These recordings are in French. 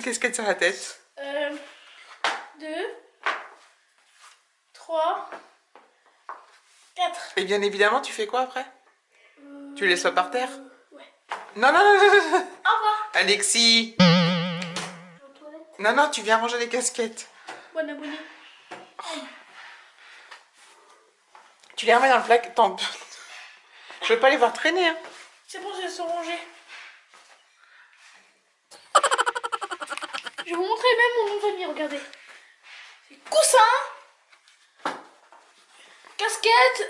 casquette sur la tête. 2, 3, 4. Et bien évidemment, tu fais quoi après? Tu laisses pas par terre? Ouais. Non, non, non, non, non. Au revoir. Alexis! Je vais aux toilettes. Non, non, tu viens ranger les casquettes. Bon abonné. Tu les remets dans le placard. Attends. Je veux pas les voir traîner. Hein. C'est bon, elles sont rangées. Je vais vous montrer même mon nom de famille, regardez. C'est Coussin, casquette,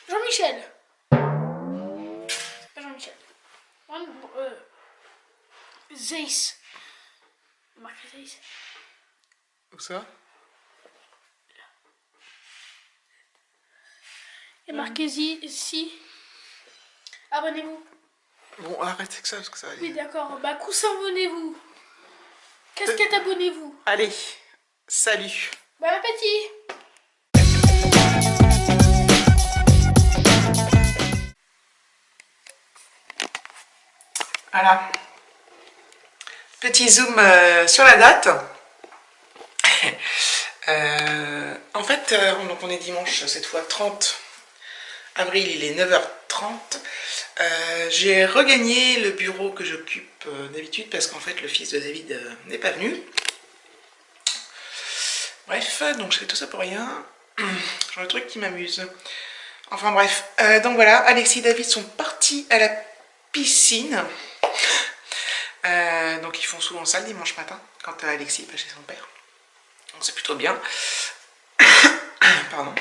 Jean-Michel. C'est pas Jean-Michel. Zeiss. Marqué Zeiss. Où ça? Il y a marqué ici. Abonnez-vous. Bon, arrête avec ça parce que ça va aller. Oui, d'accord. Bah, Coussin, abonnez-vous. Casquette, abonnez-vous. Allez, salut. Bon appétit. Voilà. Petit zoom sur la date. En fait, donc on est dimanche, cette fois 30 avril, il est 9h30. J'ai regagné le bureau que j'occupe d'habitude parce qu'en fait le fils de David n'est pas venu. Bref, donc je fais tout ça pour rien. Genre le truc qui m'amuse. Enfin bref, donc voilà, Alexis et David sont partis à la piscine. Donc ils font souvent ça le dimanche matin quand Alexis est pas chez son père. Donc c'est plutôt bien. Pardon.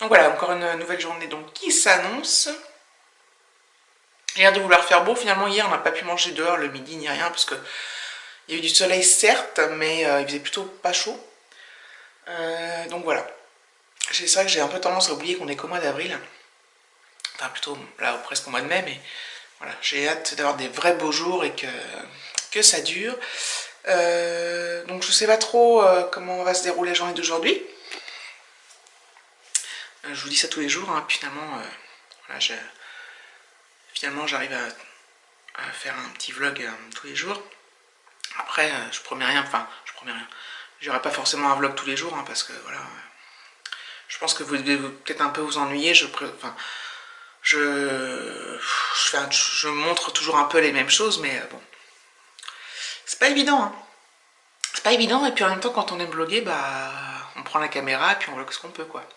Donc voilà, encore une nouvelle journée donc qui s'annonce. Il a l'air de vouloir faire beau. Finalement hier on n'a pas pu manger dehors le midi ni rien parce que il y a eu du soleil certes, mais il faisait plutôt pas chaud. Donc voilà. C'est vrai que j'ai un peu tendance à oublier qu'on est qu'au mois d'avril. Enfin plutôt là presque au mois de mai, mais voilà, j'ai hâte d'avoir des vrais beaux jours et que ça dure. Donc je sais pas trop comment va se dérouler la journée d'aujourd'hui. Je vous dis ça tous les jours, hein, puis finalement, voilà, finalement j'arrive à faire un petit vlog tous les jours. Après, je promets rien, enfin, je promets rien. J'aurai pas forcément un vlog tous les jours, hein, parce que voilà, je pense que vous devez peut-être un peu vous ennuyer. Je montre toujours un peu les mêmes choses, mais bon, c'est pas évident, hein. C'est pas évident, et puis en même temps, quand on aime bloguer, bah, on prend la caméra et puis on vlog ce qu'on peut, quoi.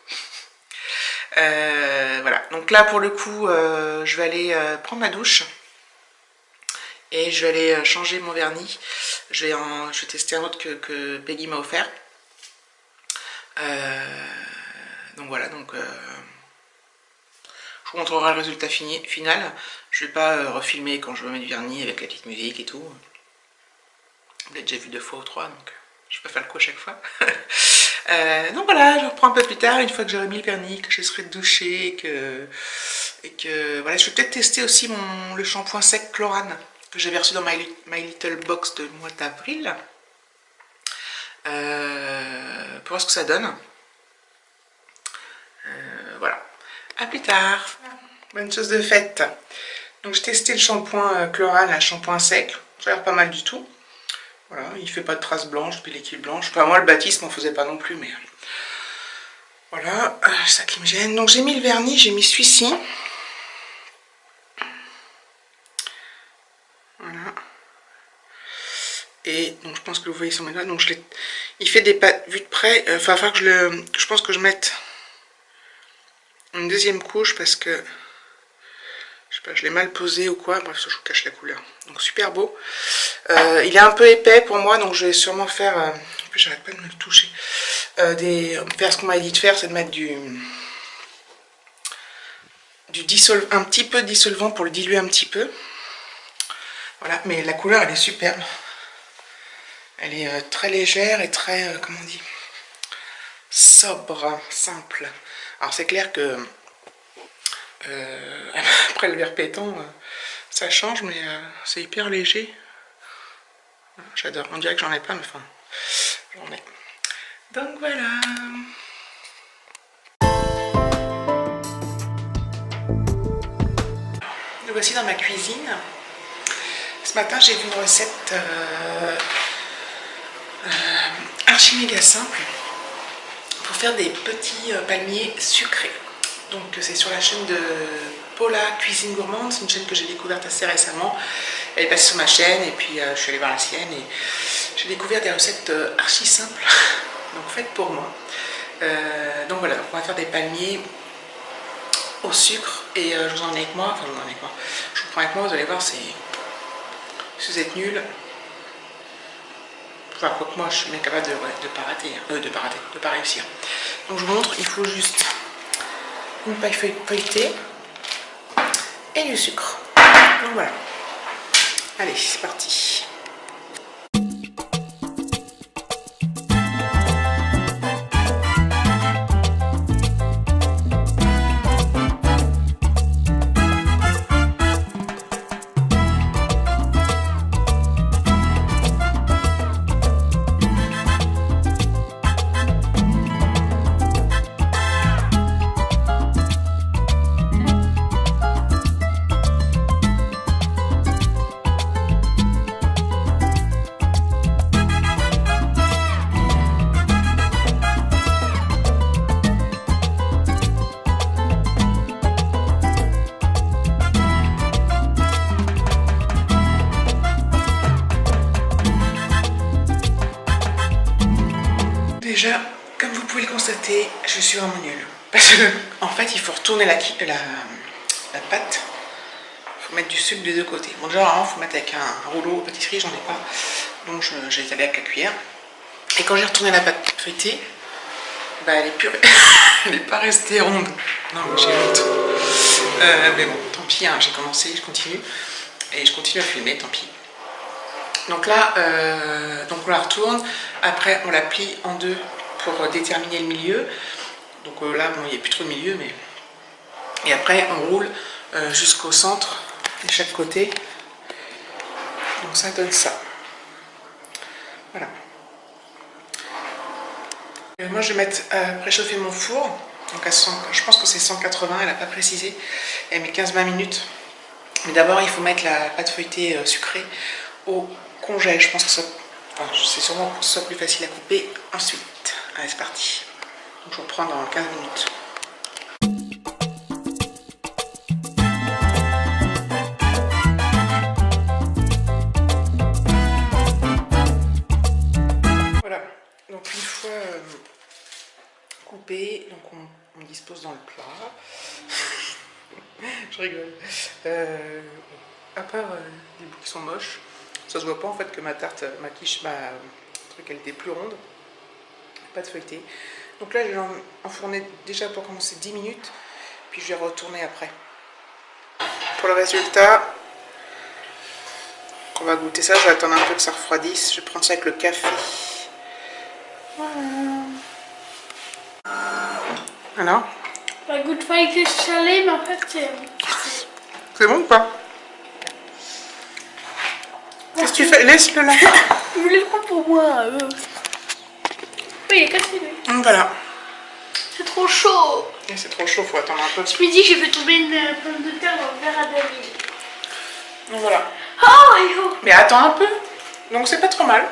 Voilà, donc là pour le coup je vais aller prendre ma douche et je vais aller changer mon vernis. Je vais tester un autre que Peggy m'a offert. Donc voilà, donc je vous montrerai le résultat final. Je vais pas refilmer quand je remets du vernis avec la petite musique et tout. Vous l'avez déjà vu 2 fois ou 3, donc je vais pas faire le coup à chaque fois. Donc voilà, je reprends un peu plus tard, une fois que j'aurai mis le vernis, que je serai douchée, et que voilà, je vais peut-être tester aussi le shampoing sec Chlorane que j'avais reçu dans My Little Box de mois d'avril, pour voir ce que ça donne. Voilà, à plus tard, bonne chose de faite. Donc j'ai testé le shampoing Chlorane, un shampoing sec, ça a l'air pas mal du tout. Voilà, il fait pas de traces blanches, pellicule blanche. Enfin, moi, le Baptiste m'en faisait pas non plus, mais voilà, ça qui me gêne. Donc, j'ai mis le vernis, j'ai mis celui-ci. Voilà. Et donc, je pense que vous voyez sur mes doigts. Donc, il fait des pattes vues de près. Enfin, je pense que je mette une deuxième couche parce que je sais pas, je l'ai mal posé ou quoi. Bref, je vous cache la couleur. Donc, super beau. Il est un peu épais pour moi, donc je vais sûrement faire... en plus, j'arrête pas de me le toucher. Faire ce qu'on m'a dit de faire, c'est de mettre un petit peu de dissolvant pour le diluer un petit peu. Voilà, mais la couleur, elle est superbe. Elle est très légère et très, comment on dit, sobre, simple. Alors, c'est clair que... après le vert pétant, ça change, mais c'est hyper léger. J'adore, on dirait que j'en ai pas, mais enfin, j'en ai. Donc voilà. Nous voici dans ma cuisine. ce matin j'ai vu une recette archi méga simple pour faire des petits palmiers sucrés. Donc c'est sur la chaîne de Paula Cuisine Gourmande, c'est une chaîne que j'ai découverte assez récemment. Elle est passée sur ma chaîne et puis je suis allée voir la sienne et j'ai découvert des recettes archi simples, donc faites pour moi. Donc voilà, on va faire des palmiers au sucre et je vous en ai avec moi, enfin je vous en ai avec moi, je vous prends avec moi, vous allez voir, c'est si vous êtes nuls, enfin quoi que moi je suis bien capable de pas rater, de pas réussir. Donc je vous montre, il faut juste une paille feuilletée et du sucre. Donc voilà, allez c'est parti. Déjà, comme vous pouvez le constater, je suis vraiment nulle. Parce que, en fait, il faut retourner la pâte. Il faut mettre du sucre des deux côtés. Bon, déjà, il faut mettre avec un rouleau pâtisserie, j'en ai pas. Donc, j'ai étalé avec la cuillère. Et quand j'ai retourné la pâte feuilletée, bah, elle est pure. Elle n'est pas restée ronde. Non, j'ai honte. Mais bon, tant pis, hein, j'ai commencé, je continue. Et je continue à filmer, tant pis. Donc là, donc on la retourne, après on la plie en deux pour déterminer le milieu. Donc là, bon, il n'y a plus trop de milieu, mais... Et après on roule jusqu'au centre, de chaque côté. Donc ça donne ça. Voilà. Moi je vais mettre préchauffer mon four. Donc à 100, je pense que c'est 180, elle n'a pas précisé. Elle met 15-20 minutes. Mais d'abord il faut mettre la pâte feuilletée sucrée au congèle, je pense que c'est sûrement pour que ce soit plus facile à couper ensuite. Allez, c'est parti. Donc, je reprends dans 15 minutes. Voilà, donc une fois coupé, donc on dispose dans le plat. Je rigole. À part les bouts qui sont moches, ça se voit pas en fait que ma tarte, ma quiche, ma truc, elle était plus ronde, pas de feuilleté. Donc là, je vais enfourner déjà pour commencer 10 minutes, puis je vais retourner après. Pour le résultat, on va goûter ça, je vais attendre un peu que ça refroidisse, je vais prendre ça avec le café. Voilà. Alors? Ça goûte feuilleté salé, mais en fait c'est... C'est bon ou pas? Qu'est-ce que tu fais? Laisse-le là. Je voulais le prendre pour moi. Oui, il est cassé lui. Voilà. C'est trop chaud. Et c'est trop chaud, faut attendre un peu. Ce midi, j'ai fait tomber une pomme de terre dans le verre à David. Donc voilà. Oh, mais attends un peu. Donc c'est pas trop mal.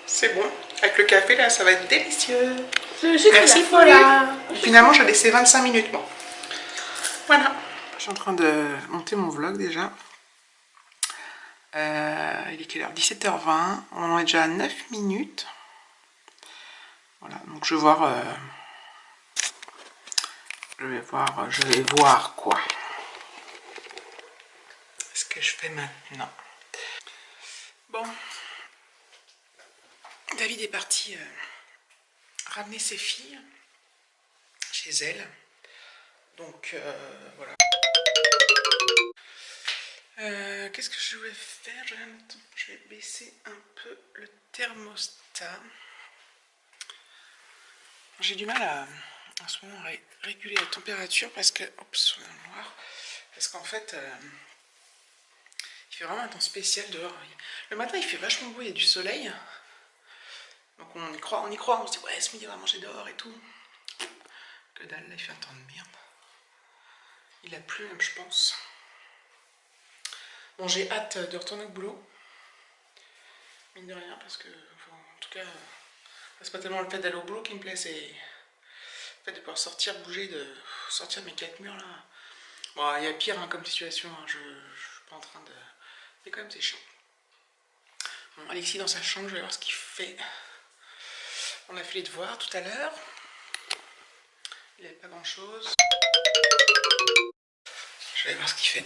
C'est bon. Avec le café là, ça va être délicieux. Merci Paula. Finalement, j'ai laissé 25 minutes. Bon. Voilà. Je suis en train de monter mon vlog déjà. Il est quelle heure? 17h20. On en est déjà à 9 minutes. Voilà. Donc je vais voir. Je vais voir quoi. Ce que je fais maintenant. Bon. David est parti ramener ses filles chez elle. Donc voilà. Qu'est-ce que je voulais faire? Je vais baisser un peu le thermostat. J'ai du mal à en ce moment réguler la température parce que... Oups, on est dans le noir. Parce qu'en fait, il fait vraiment un temps spécial dehors. Le matin, il fait vachement beau, il y a du soleil. Donc on y croit, on se dit ouais, ce midi on va manger dehors et tout. Que dalle, là il fait un temps de merde. Il a plu même, je pense. Bon, j'ai hâte de retourner au boulot. Mine de rien, parce que, enfin, en tout cas, c'est pas tellement le fait d'aller au boulot qui me plaît, c'est le fait de pouvoir sortir, bouger, de sortir de mes 4 murs là. Bon, il y a pire hein, comme situation, hein, je suis pas en train de... Mais quand même, c'est chiant. Bon, Alexis dans sa chambre, je vais voir ce qu'il fait. On a fait les devoirs tout à l'heure. Il n'avait pas grand chose. Je vais voir ce qu'il fait.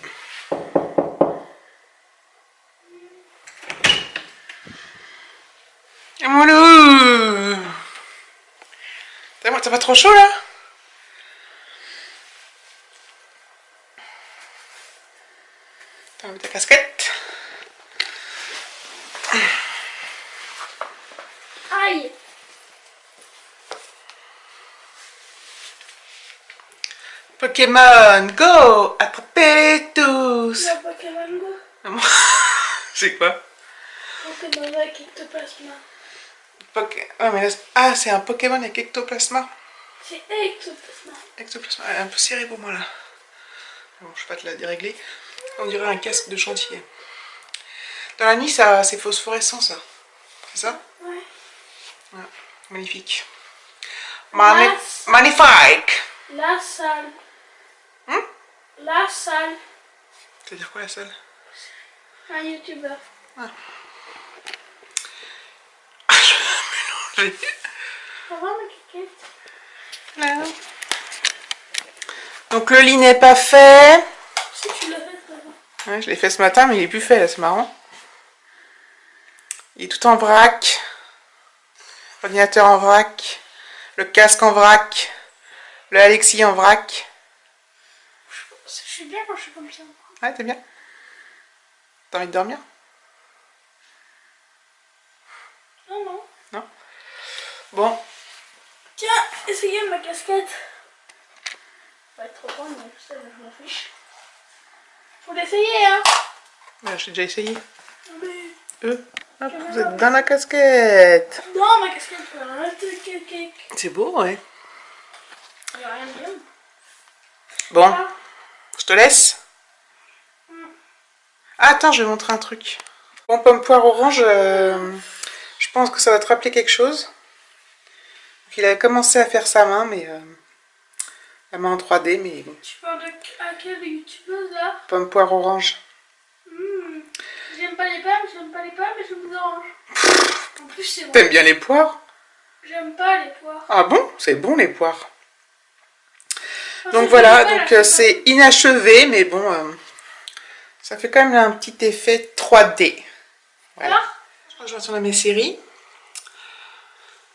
Et mollo! T'as pas trop chaud là? T'as enlevé ta casquette? Aïe! Pokémon Go! Attrapez-les tous! Le Pokémon Go. C'est quoi? Pokémon avec ectoplasma. Ouais, mais là, ah, c'est un Pokémon avec ectoplasma. C'est ectoplasma. Ectoplasma, un peu serré pour moi là. Bon, je vais pas te la dérégler. On dirait un casque de chantier. Dans la nuit, ça, c'est phosphorescent ça. C'est ça? Ouais. Ouais. Magnifique. La- Magnifique! La salle. La salle. C'est-à-dire quoi la salle? Un youtubeur. J'ai- Au revoir ma caquette. Là. Donc le lit n'est pas fait. Si tu l'as fait ça va. Ouais, je l'ai fait ce matin, mais il est plus fait là, c'est marrant. Il est tout en vrac. L'ordinateur en vrac. Le casque en vrac. Le Alexis en vrac. Je suis bien quand je suis comme ça. Ouais, t'es bien. T'as envie de dormir? Non, non. Non? Bon. Tiens, essayez ma casquette. Ça va être trop grande, mais ça, je m'en fiche. Faut l'essayer, hein. Ouais, j'ai déjà essayé. Mais... Hop, vous êtes dans la casquette. Non, ma casquette, cake. C'est beau, ouais. Il n'y a rien de bien. Bon, Ah. je te laisse. Ah, attends, je vais montrer un truc. Bon, pomme poire orange, je pense que ça va te rappeler quelque chose. Donc, il avait commencé à faire sa main, mais la main en 3D, mais bon. Tu parles de à quelle youtubeuse là? Pomme poire orange. J'aime pas les pommes, mais j'aime les oranges. En plus, c'est bon. T'aimes bien les poires? J'aime pas les poires. Ah bon? C'est bon les poires. Ah, Donc c'est voilà, pas, donc là, c'est inachevé, mais bon, ça fait quand même un petit effet 3D. Voilà. Je crois que je retourne à mes séries.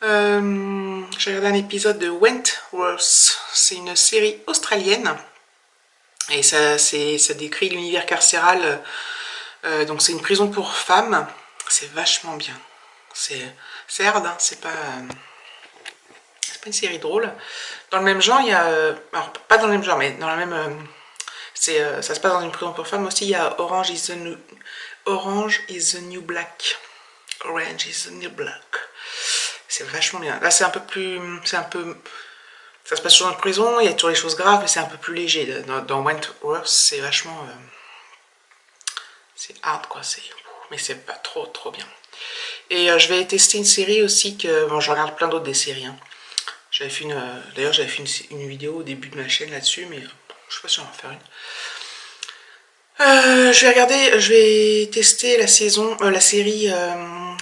J'ai regardé un épisode de Wentworth. C'est une série australienne. Et ça décrit l'univers carcéral. Donc c'est une prison pour femmes. C'est vachement bien. C'est hard, hein, c'est pas une série drôle. Dans le même genre, il y a... alors, pas dans le même genre, mais dans la même... ça se passe dans une prison pour femmes aussi. Il y a Orange is the New Black. Orange is the New Black. C'est vachement bien. Là, c'est un peu plus... ça se passe toujours dans une prison, il y a toujours les choses graves, mais c'est un peu plus léger. Dans Wentworth, c'est vachement... c'est hard, quoi. Mais c'est pas trop bien. Et je vais tester une série aussi que... Bon, je regarde plein d'autres des séries, hein. J'avais fait d'ailleurs, j'avais fait une vidéo au début de ma chaîne là-dessus, mais je sais pas si on va en faire une. Je vais tester la série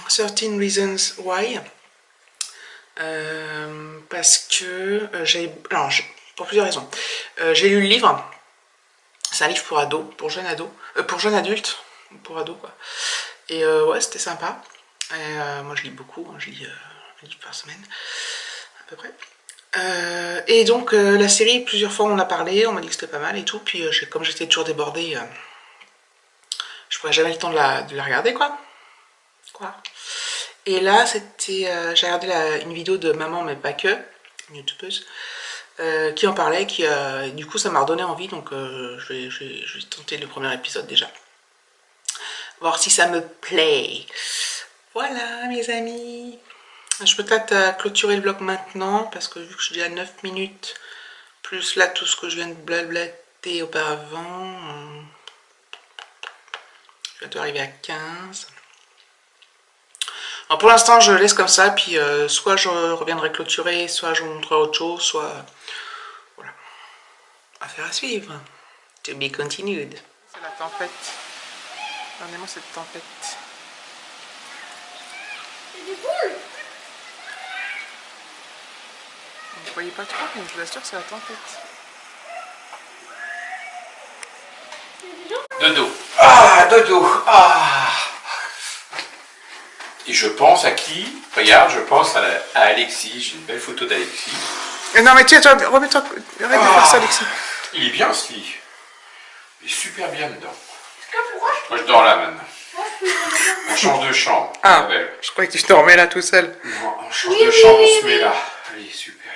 13 Reasons Why. Parce que pour plusieurs raisons. J'ai lu le livre. C'est un livre pour ados, pour jeunes ados, pour jeunes adultes, pour ados quoi. Et ouais, c'était sympa. Moi je lis beaucoup, hein, je lis un livre par semaine, à peu près. Et donc la série, plusieurs fois on en a parlé, on m'a dit que c'était pas mal et tout, puis comme j'étais toujours débordée, je pourrais jamais le temps de la regarder quoi. Et là c'était, j'ai regardé une vidéo de maman mais pas que, une youtubeuse, qui en parlait, du coup ça m'a redonné envie, donc je vais tenter le premier épisode déjà. Voir si ça me plaît. Voilà mes amis. Je peux peut-être clôturer le vlog maintenant, parce que vu que je suis déjà à 9 minutes, plus là tout ce que je viens de blablater auparavant, je viens d'arriver à 15. Alors pour l'instant, je laisse comme ça, puis soit je reviendrai clôturer, soit je vous montrerai autre chose, soit... Voilà. Affaire à suivre. To be continued. C'est la tempête. Regardez-moi cette tempête. Il y a des boules. Vous ne voyez pas trop, mais je vous assure, c'est la tempête. Il y a des gens. Dodo. Ah, dodo. Ah. Et je pense à qui? Regarde, je pense à Alexis. J'ai une belle photo d'Alexis. Non mais tiens, remets-toi, arrête de faire ça, Alexis. Il est bien ce lit. Il est super bien dedans. Pourquoi Moi je dors là maintenant. je On change de chambre. Ah, Belle. je croyais que tu dormais là tout seul. Non, on change de chambre, on se met là. Allez, super.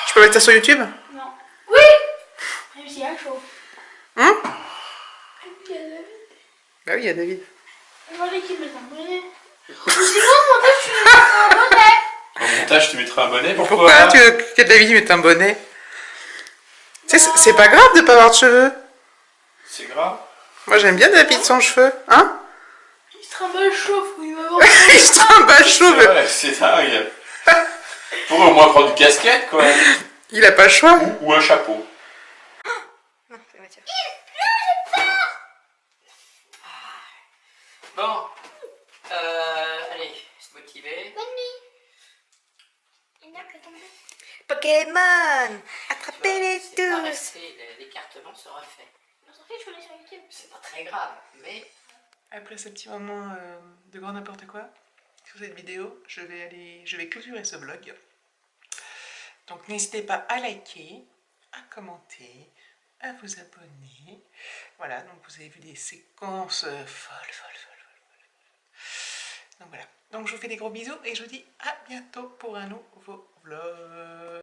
Je peux mettre ça sur YouTube? Non. Oui. Même s'il y a chaud. Hein? Il y a David. Bah oui, il y a David. Regardez qu'il met un bonnet. Sinon, mon tête, tu mets un bonnet. Au montage, tu mettras un bonnet. Pourquoi tu veux que David mette un bonnet? Tu sais, c'est pas grave de pas avoir de cheveux. C'est grave. Moi j'aime bien David son cheveu. Hein? Il se trimballe chaud, faut lui avoir. Il se trimballe cheveux. Ouais, c'est dingue. Pourrait au moins prendre une casquette, quoi. Il a pas le choix. Ou un chapeau. Non, c'est Mathieu. Bon, allez, se motiver. Pokémon, attrapez-les C'est pas tous. resté, l'écartement se refait. On s'en fiche, on est sur YouTube. C'est pas très grave, mais Après ce petit moment de grand n'importe quoi sur cette vidéo, je vais clôturer ce vlog. Donc n'hésitez pas à liker, à commenter, à vous abonner. Voilà, donc vous avez vu des séquences folles. Donc voilà, donc je vous fais des gros bisous et je vous dis à bientôt pour un nouveau vlog.